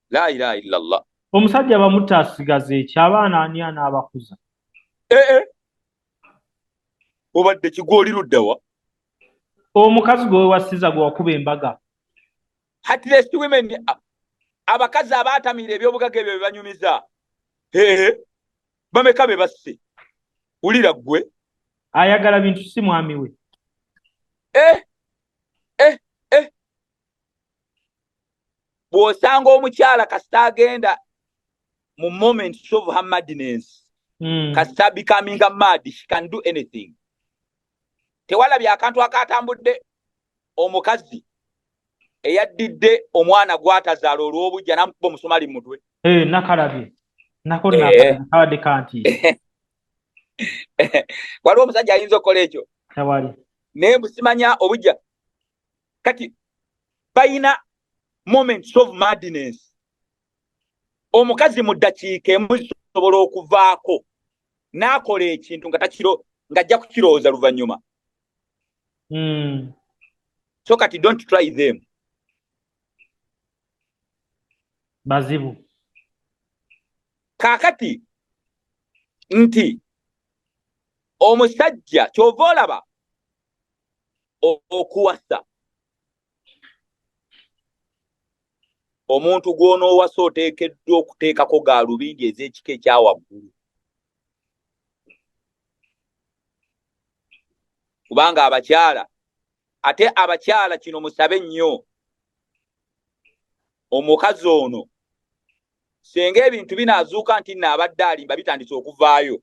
La ilaha illallah. Omusajja bamutte asigaza ekyo, abaana ani anaabakuza? Obadde kigwoli luddawa? Omukazi gwe wasiza gwe wakuba embaga. At least women, abakazi abaatamira ebyobugagga ebyo bibanyumiza. Bameka be basse. Wulira ggwe. Ayagala bintu si mwami we. Bw'osanga omukyala kasita agenda mu moments of her madness, kasita becoming mad, she can do anything. Tewalabye akantu akatambudde omukazi eyaddidde omwana gw'atazaala olw'obujja n'amukuba omusumali mu mutwe. Nakalabye. Nako nakabadde kanti. Waliwo omusajja ayinza okukola ekyo. Tewali. Naye busimanya obujja. Kati bayina moments of madness. Omukazi mu ddakiika emu zisobola okuvaako n'akola ekintu nga ajja kukirowooza luvannyuma. So kati don't try them. Bazibu. Kaakati nti omusajja ky'ova olaba okuwasa omuntu gw'onoowasa oteekeddwa okuteekako gaalubindi ez'ekika ekyawaggulu, kubanga abakyala kino musabe nnyo. Omukazi ono senga ebintu binaazuuka nti naabadde alimba bitandise okuvaayo,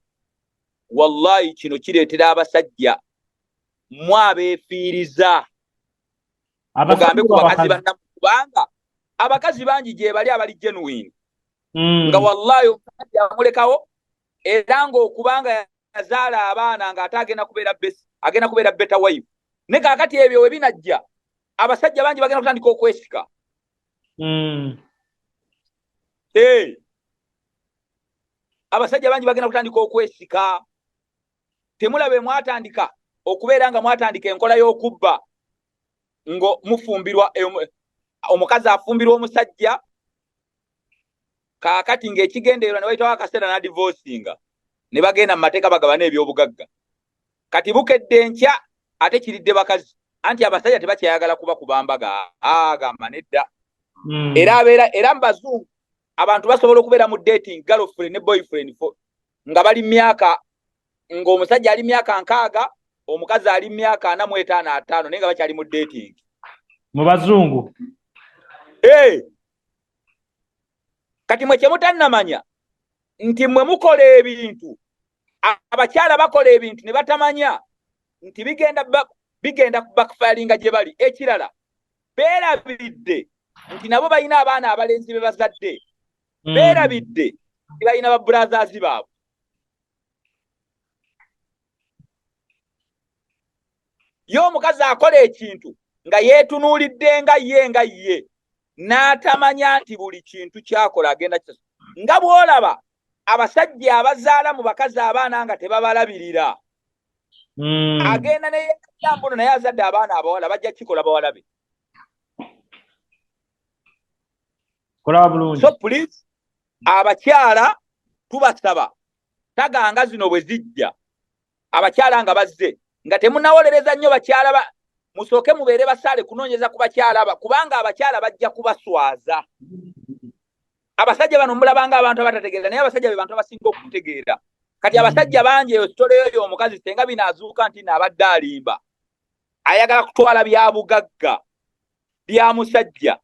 wallahi kino kireetera abasajja mwabeefiiriza. Mugambe ku bakazi bannamu, kubanga abakazi bangi gye bali abali genuine, nga wallahi omusajja amulekawo era ng'okubanga yazaala abaana ng'ate agenda kubeera better wife. Ne kaakati ebyo we binajja, abasajja bangi bagenda kutandika okwesika. Abasajja bangi bagenda kutandika okwesika. Temulabe mwatandika okubeera nga mwatandika enkola y'okubba ngo mufumbirwa, omukazi afumbirwa omusajja, kaakati ng'ekigendeerwa ne bayitawo akaseera na divorcinga, ne bagenda mu mateeka bagabana ebyobugagga. Kati bukedde enkya ate kiridde bakazi, anti abasajja tebakyayagala kuba kubambaga. Gamba nedda. Era mu bazungu abantu basobola okubeera mu dating girlfriend ne boyfriend nga bali myaka, ng'omusajja ali myaka 6, omukazi ali myaka 45, naye nga bakyali mu dating. Mu bazungu. Kati mwe kye mutannamanya nti mwe mukola ebintu, abakyala bakola ebintu ne batamanya nti bigenda backfiringa gye bali. Ekirala beerabidde nti nabo balina abaana abalenzi be bazadde, beerabidde nti balina ba brothers baabwe. Ye omukazi akola ekintu nga yeetunuulidde nga ye n'atamanya nti buli kintu ky'akola agenda kisa. Nga bw'olaba abasajja abazaala mu bakazi abaana nga tebabalabirira, agenda ne yeekajambuno naye azadde abaana abawala bajja kikola bawala be. kola bulungi. So please abakyala tubasaba tagaanga zino bwe zijja abakyala nga bazze nga temunawolereza nnyo bakyala musooke mubeere basaale kunoonyeza ku bakyala kubanga abakyala bajja kubaswaza. Abasajja bano mulabanga abantu abatategeera naye abasajja be bantu abasinga okutegeera. Kati abasajja bangi eyo sitoleyo y'omukazi senga binaazuuka nti naabadde alimba ayagala kutwala bya bugagga bya musajja.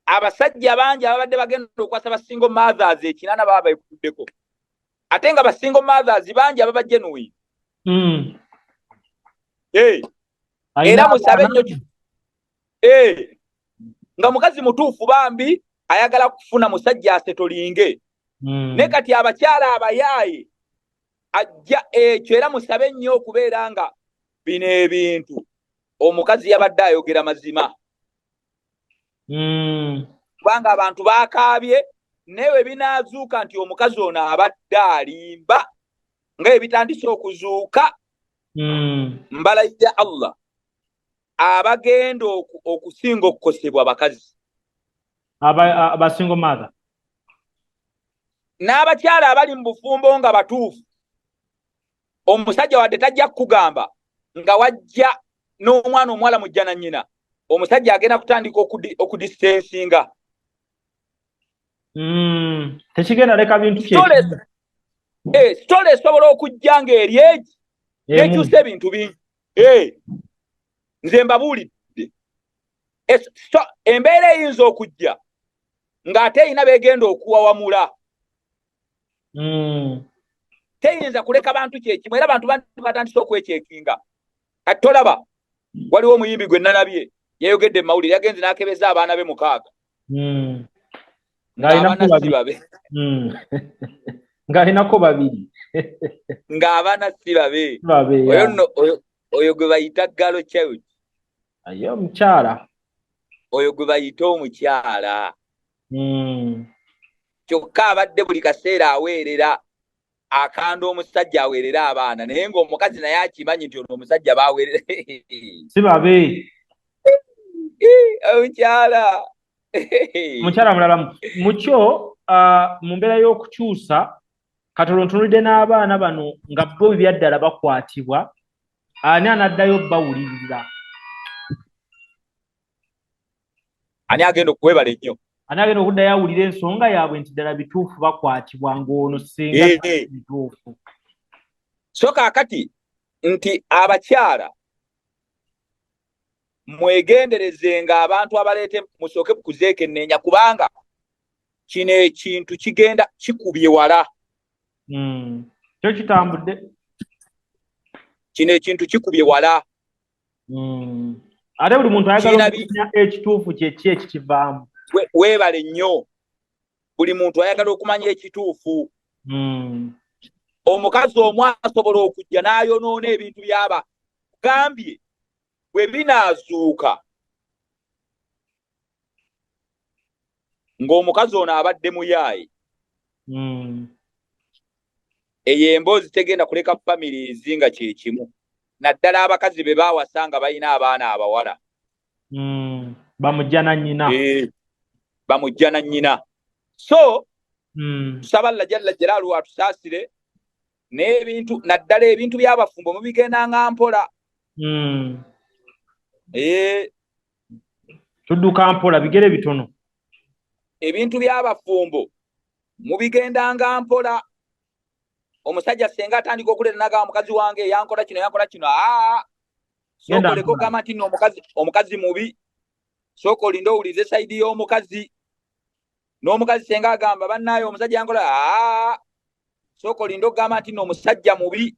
Abasajja bangi ababadde bagenda okwasa basingo mothers ekinana baba bayikuddeko ate nga basingo mothers bangi ababa genuine. Era musabe nnyo nga mukazi mutuufu bambi ayagala kufuna musajja asetolinge. Ne kati abakyala abayaaye ajja ekyo era musabe nnyo okubeera nga bino ebintu omukazi yabadde ayogera mazima. Kubanga abantu bakaabye newe binaazuuka nti omukazi ono abadde alimba nga ebitandise okuzuuka. Mbalayira Allah abagenda okusinga okukosebwa bakazi abasingo mother n'abakyala abali mu bufumbo nga batuufu. Omusajja wadde tajja kukugamba nga wajja n'omwana omuwala mujja na nnyina omusajja agenda kutandika okudistansinga. Tekigenda leka bintu sitole esobola okujja ng'eri egi nekyusa ebintu bingi. Nze mbabuulidde embeera eyinza okujja ng'ate erina begenda okuwawamula. Teyinza kuleka bantu kyekimu era abantu batandise okwekyekinga. Kati tolaba waliwo omuyimbi gwe nalabye yayogedde mu mawulire yagenze n'akebeza abaana be 6 ng'abaana si babe ng'alinako 2 ng'abaana si babe. Oyo gwe bayita galo child. Ayo omukyala oyo gwe bayita omukyala. Kyokka abadde buli kaseera aweerera akanda omusajja aweerera abaana naye ng'omukazi naye akimanyi nti ono omusajja baaweerera si babe. Omukyala mulala mukyo mu mbeera y'okukyusa katono ntunulidde n'abaana bano nga bo byaddala bakwatibwa ani anaddayo bawulirira. Ani agenda okuwebala ennyo ani agenda okuddayo awulira ensonga yaabwe nti ddala bituufu bakwatibwa ng'ono singa bituufu. So kaakati nti abakyala mwegenderezenga abantu abaleete musooke kuzeekenneenya kubanga kino ekintu kigenda kikubye wala. Kyo kitambudde. Kino ekintu kikubye wala. Ate buli muntu ayagala okumanya ekituufu kyeki ekikivaamu. Weebale nnyo. Buli muntu ayagala okumanya ekituufu. Omukazi omu asobola okujja n'ayonoona ebintu byaba gambye bwe binaazuuka ng'omukazi ono abadde muyaaye. Eyo emboozi tegenda kuleka families nga kyekimu naddala abakazi be baawasanga balina abaana abawala. Bamujja na nnyina. Bamujja na nnyina. So tusaba Allah jalla jalaaluhu atusaasire n'ebintu naddala ebintu by'abafumbo mubigendanga mpola. Tudduka mpola bigere bitono. Ebintu by'abafumbo mubigendanga mpola. Omusajja senga atandika okuleeta naga mukazi wange yankola kino sokoleko gamba nti omukazi mubi soko lindo owulize sayidi y'omukazi n'omukazi senga agamba bannaaye omusajja yankola soko lindo gamba nti omusajja mubi.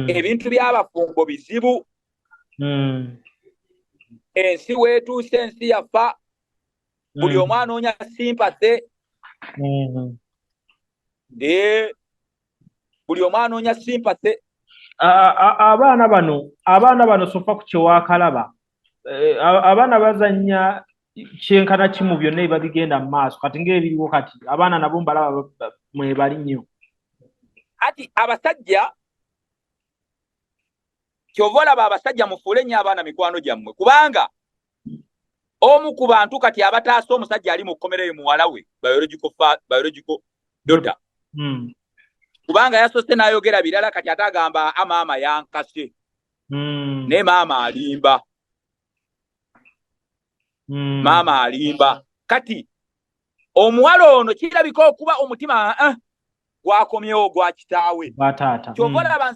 Ebintu by'abafumbo bizibu. Ensi weetuuse ensi yafa buli omu anoonya sympathy. Buli omu anoonya sympathy. Abaana bano sofa ku kyewaakalaba abaana bazannya kyenkana kimu byonna biba bigenda mu maaso kati ng'ebiriwo kati abaana nabo mbalaba mwebali nnyo. Ati abasajja kyova olaba abasajja mufuule nnyo abaana mikwano gyammwe kubanga omu ku bantu kati abataasa omusajja ali mu kkomera muwala we biological daughter. Kubanga yasoose n'ayogera birala kati ate agamba maama yankase. Ne maama alimba. Maama alimba. Kati omuwala ono kirabika okuba omutima gwakomyewo gwa kitaawe. Kyova olaba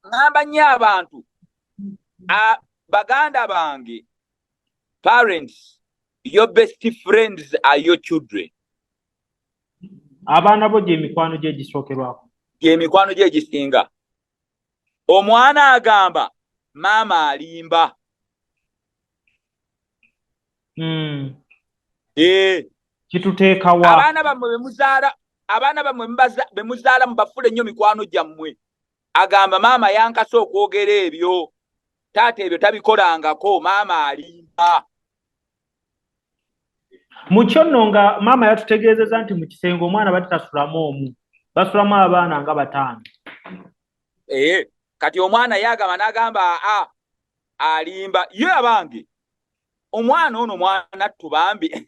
ngamba nnyo abantu baganda bange, parents, your best friends are your children. Abaana bo gye mikwano gye gisookerwako. Gye mikwano gye gisinga. Omwana agamba maama alimba. Kituteeka wa? Abaana bammwe bemuzaala mubafule nnyo mikwano gyammwe. Agamba maama yankase okwogera ebyo. Taata ebyo tabikolangako, maama alimba. Mukyo nno nga maama yatutegeezeza nti mu kisenge omwana batitasulamu omu. Basulamu abaana nga 5. Kati omwana yagamba n'agamba alimba. Ye abange omwana ono mwana tubambi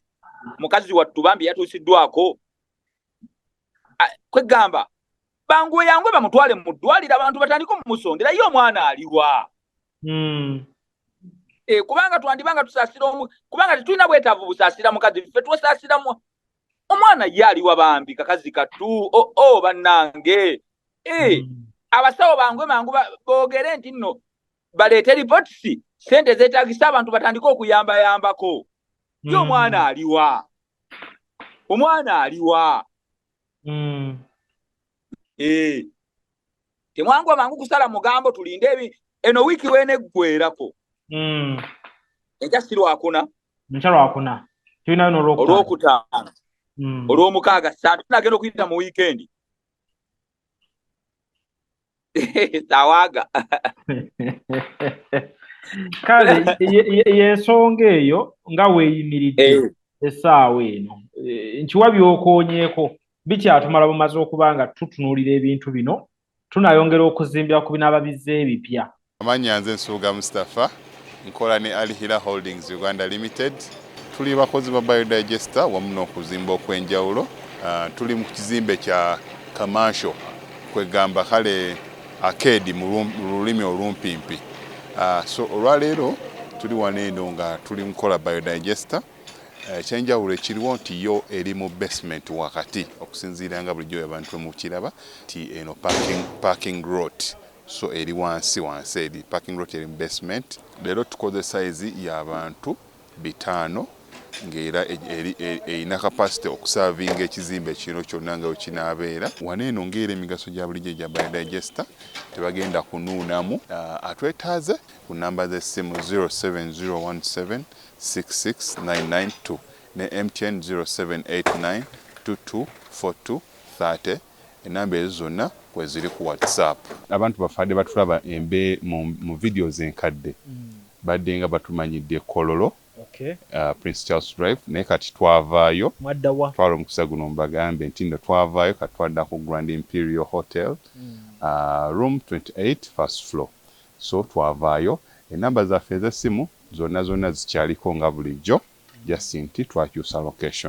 mukazi wa tubambi yatuusiddwako. Kwegamba bangu yangwe bamutwale mu ddwaliro abantu batandika omumusondera ye omwana aliwa. Kubanga twandibanga tusaasira kubanga tetulina bwetaavu busaasira mukazi ffe tusaasira omwana ye aliwa bambi kakazi katu bannange. Abasawo bangwe mangu boogere nti nno baleete ripotisi sente zeetaagisa abantu batandika okuyambayambako. Ye omwana aliwa. Omwana aliwa. Temwangwa mangu kusala mugambo tulinde eno wiki weneggwerako. Enkya si Lwakuna. Nkya Lwakuna. Tulina no Olwokutaano. Olwomukaaga saa tunagenda okuyita mu weekend. Sawaga. Kale yensonga eyo nga weeyimiridde essaawa eno. Nkiwa by'okoonyeeko bikyatumala bumaze okuba nga tutunuulira ebintu bino tunayongera okuzimbira ku binaaba bizze ebipya. Amanya nze Nsuuga Mustafa nkola ne Alihira Holdings Uganda Limited. Tuli bakozi ba biodigester wamu n'okuzimba okw'enjawulo. Tuli mu kizimbe kya commercial kwegamba kale arcade mu lulimi olumpimpi. So olwaleero tuli wano eno nga tuli mukola biodigester. Ekyenjawulo ekiriwo nti yo eri mu basement wakati okusinziira nga bulijjo abantu mu kiraba ti eno parking lot. So eri wansi eri parking lot eri mu basement. Leero tukoze size y'abantu 5 ng'era erina capacity okusavinga ekizimbe kino kyonna nga wekinaabeera. Wano eno ng'era emigaso gya bulijjo gya biodigester tebagenda kunuunamu. Atwetaaze ku namba z'essimu 07017669992 ne MTN 0789224230. Enamba ezo zonna kweziri ku WhatsApp. Abantu bafadde batulaba mu videos enkadde badde nga batumanyidde Kololo, Prince Charles Drive, naye kati twavaayo twala omukisa guno mbagambe nti nno twavaayo kati twadda ku Grand Imperial Hotel, room 28 first floor. So twavaayo. Enamba zaffe ez'essimu zonna zikyaliko nga bulijjo, just nti twakyusa location.